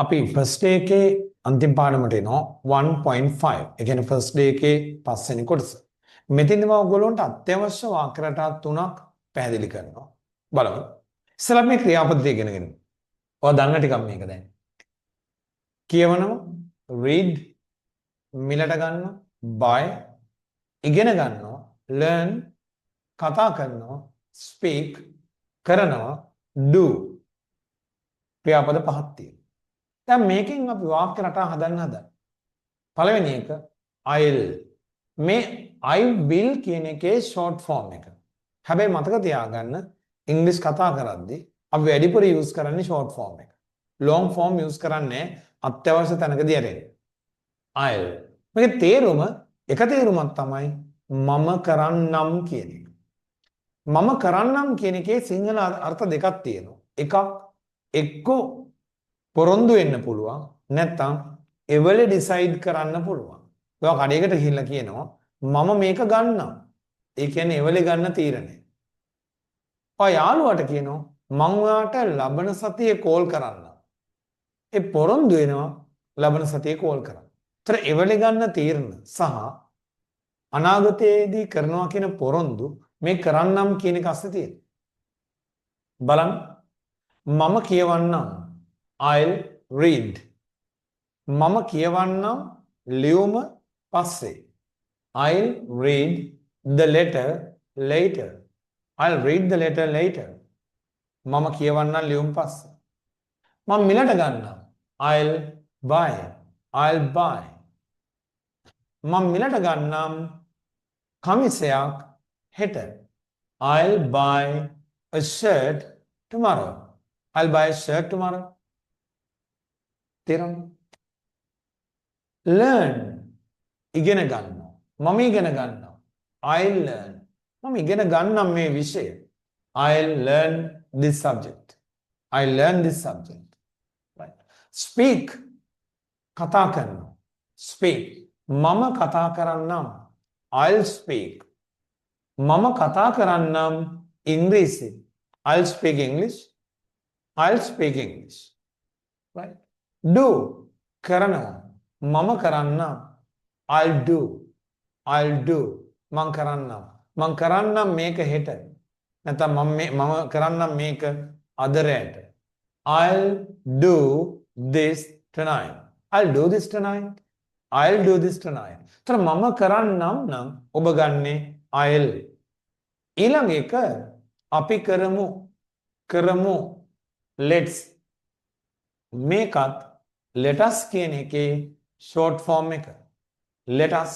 අපි first day එකේ අන්තිම පාඩමට එනවා 1.5. ඒ කියන්නේ ෆස්ට් ඩේ එකේ පස්වෙනි කොටස. මෙතනදී මම ඔයගොල්ලන්ට අත්‍යවශ්‍ය වාක්‍ය රටා තුනක් පැහැදිලි කරනවා. බලමු. ඉස්සෙල්ලා මේ ක්‍රියාපදේ ඉගෙනගෙන. ඔයා දන්න ටිකක් මේක දැන්. කියවනවා read මිලට ගන්නවා buy ඉගෙන ගන්නවා learn කතා කරනවා speak කරනවා do ක්‍රියාපද පහක් තියෙනවා. දැන් මේකෙන් අපි වාක්‍ය රටා හදන්න හදන්නේ. පළවෙනි එක I'll. මේ I will කියන එකේ short form එක. හැබැයි මතක තියාගන්න ඉංග්‍රීසි කතා කරද්දී අපි වැඩිපුර use කරන්නේ short form එක. long form use කරන්නේ අත්‍යවශ්‍ය තැනකදී ඇරෙන්නේ. I'll. මේකේ තේරුම එක තේරුමක් තමයි මම කරන්නම් කියන එක. මම කරන්නම් කියන එකේ සිංහල අර්ථ දෙකක් තියෙනවා. එකක් එක්කෝ පොරොන්දු වෙන්න පුළුවන් නැත්නම් එවල ඩිසයිඩ් කරන්න පුළුවන්. ඔයා කඩේකට ගිහිල්ලා කියනවා මම මේක ගන්නම්. ඒ කියන්නේ එවලේ ගන්න තීරණය. ඔයා යාළුවාට කියනවා මම ඔයාට ලබන සතියේ කෝල් කරන්නම්. ඒ පොරොන්දු වෙනවා ලබන සතියේ කෝල් කරන්න. ඒතර එවලේ ගන්න තීරණ සහ අනාගතයේදී කරනවා කියන පොරොන්දු මේ කරන්නම් කියන එක අස්සේ තියෙනවා. බලන්න මම කියවන්නම් I'll read. මම කියවන්නම් ලියුම පස්සේ. I'll read the letter later. I'll read the letter later. මම කියවන්නම් ලියුම පස්සේ. මම මිලට ගන්නම් I'll buy. I'll buy. මම මිලට ගන්නම් කමිසයක් හෙට. I'll buy a shirt tomorrow. I'll buy a shirt tomorrow. තේරුණා? learn ඉගෙන ගන්නවා. මම ඉගෙන ගන්නවා. I'll learn. මම ඉගෙන ගන්නම් මේ විෂය. I'll learn this subject. I'll learn this subject. Right. Speak කතා කරනවා. Speak. මම කතා කරන්නම්. I'll speak. මම කතා කරන්නම් ඉංග්‍රීසි. I'll speak English. I'll speak English. Right. Do කරනවා. මම කරන්නම්. I'll do. I'll do. මං කරන්නම්. මං කරන්නම් මේක හෙට. නැත්නම් මම කරන්නම් මේක අද රැට. I'll do this tonight. I'll do this tonight. I'll do this tonight. තර මම කරන්නම් නම් ඔබ ගන්නේ I'll. ඊළඟ එක අපි කරමු let's. මේකත් let us කියන එකේ short form එක. let us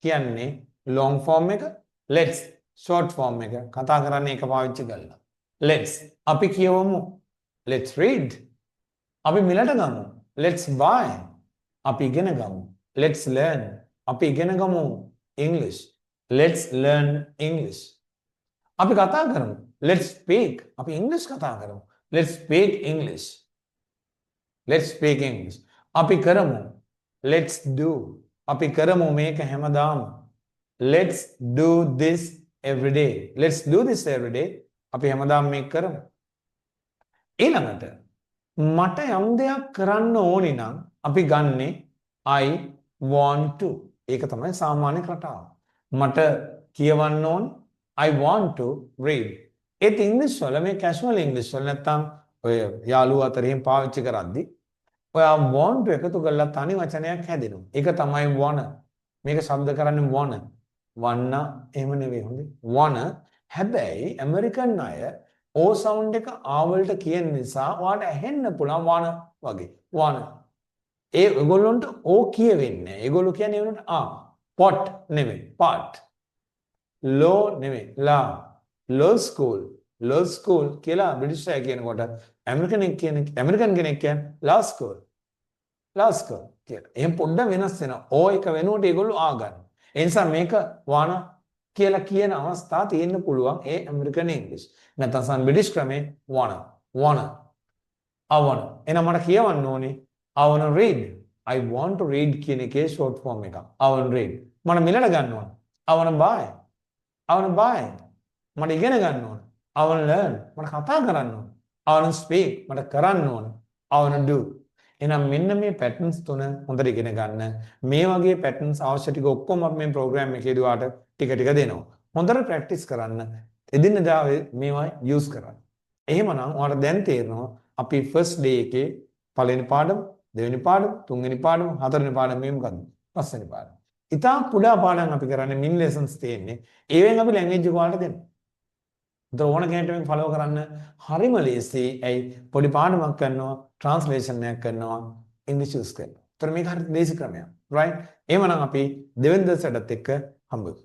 කියන්නේ long form එක. let's short form එක. කතා කරන්නේ එක පාවිච්චි කරලා. let's අපි කියවමු. let's read. අපි මිලට ගමු. let's buy. අපි ඉගෙන ගමු. let's learn. අපි ඉගෙන ගමු English. let's learn English. අපි කතා කරමු. let's speak. අපි English කතා කරමු. let's speak English. Let's speak English. අපි කරමු. Let's do. අපි කරමු මේක හැමදාම. Let's do this every day. Let's do this every day. අපි හැමදාම මේක කරමු. ඊළඟට මට යම් දෙයක් කරන්න ඕනි නම් අපි ගන්නේ I want to. ඒක තමයි සාමාන්‍ය රටාව. මට කියවන්න ඕන I want to read. ඒත් ඉංග්‍රීසි වල මේ casual English වල නැත්තම් ඔය යාළුවෝ අතරින් පාවිච්චි කරද්දී ඔයා want to එකතු කරලා තනි වචනයක් හැදෙනවා. ඒක තමයි wanna. මේක શબ્ද කරන්නේ wanna. wanna එහෙම නෙවෙයි හොඳේ. wanna හැබැයි ඇමරිකන් අය O sound එක ආ වලට කියන නිසා ඔයාට ඇහෙන්න පුළුවන් wanna වගේ. wanna. ඒ ඒගොල්ලන්ට O කියවෙන්නේ. ඒගොල්ලෝ කියන්නේ ඒ වුණාට ආ. pot නෙවෙයි. pot. low නෙවෙයි. la. low school. low school කියලා බ්‍රිටිෂ් අය කියනකොට ඇමරිකන් කෙනෙක් කියන්නේ law school. law school කියලා. එහෙන් පොඩ්ඩක් වෙනස් වෙනවා. ඕ එක වෙනුවට ඒගොල්ලෝ ආ ගන්න. ඒ නිසා මේක wanna කියලා කියන අවස්ථා තියෙන්න පුළුවන් ඒ ඇමරිකන් ඉංග්‍රීසි. නැත්නම් බ්‍රිටිෂ් ක්‍රමේ wanna. I wanna. එහෙනම් මට කියවන්න ඕනේ I wanna read. I want to read කියන එකේ short form එක. I wanna read. මට මිලට ගන්න ඕනේ. I wanna buy. I wanna buy. මට ඉගෙන ගන්න ඕනේ. I wanna learn. මට කතා කරන්න ඕනේ. I wanna speak. මට කරන්න ඕනේ. I wanna do. එහෙනම් මෙන්න මේ පැටර්න්ස් තුන හොඳට ඉගෙන ගන්න. මේ වගේ පැටර්න්ස් අවශ්‍ය ටික ඔක්කොම අපි මේ ප්‍රෝග්‍රෑම් එකේ දුවාට ටික ටික දෙනවා. හොඳට ප්‍රැක්ටිස් කරන්න. එදිනෙදා මේවා යූස් කරන්න. එහෙමනම් ඔයාලට දැන් තේරෙනවා අපි ෆස්ට් ඩේ එකේ පළවෙනි පාඩම, දෙවෙනි පාඩම, තුන්වෙනි පාඩම, හතරවෙනි පාඩම මේ මොකද්ද? පස්වෙනි පාඩම. ඉතා කුඩා පාඩම් අපි කරන්නේ මින් ලෙසන්ස් තියෙන්නේ. ඒවෙන් අපි ලැන්ග්වේජ් එක ඔයාලට දෙනවා. ඒතර ඕන කෙනෙක්ට මේක ෆලෝ කරන්න හරිම ලේසි. ඇයි? පොඩි පාඩමක් කරනවා, ට්‍රාන්ස්ලේෂන් එකක් කරනවා, ඉංග්‍රීසි යූස් කරනවා. ඒතර මේක හරි ලේසි ක්‍රමයක්. රයිට්? එහෙමනම් අපි දෙවෙනි දවසටත් එක්ක හම්බ වෙමු.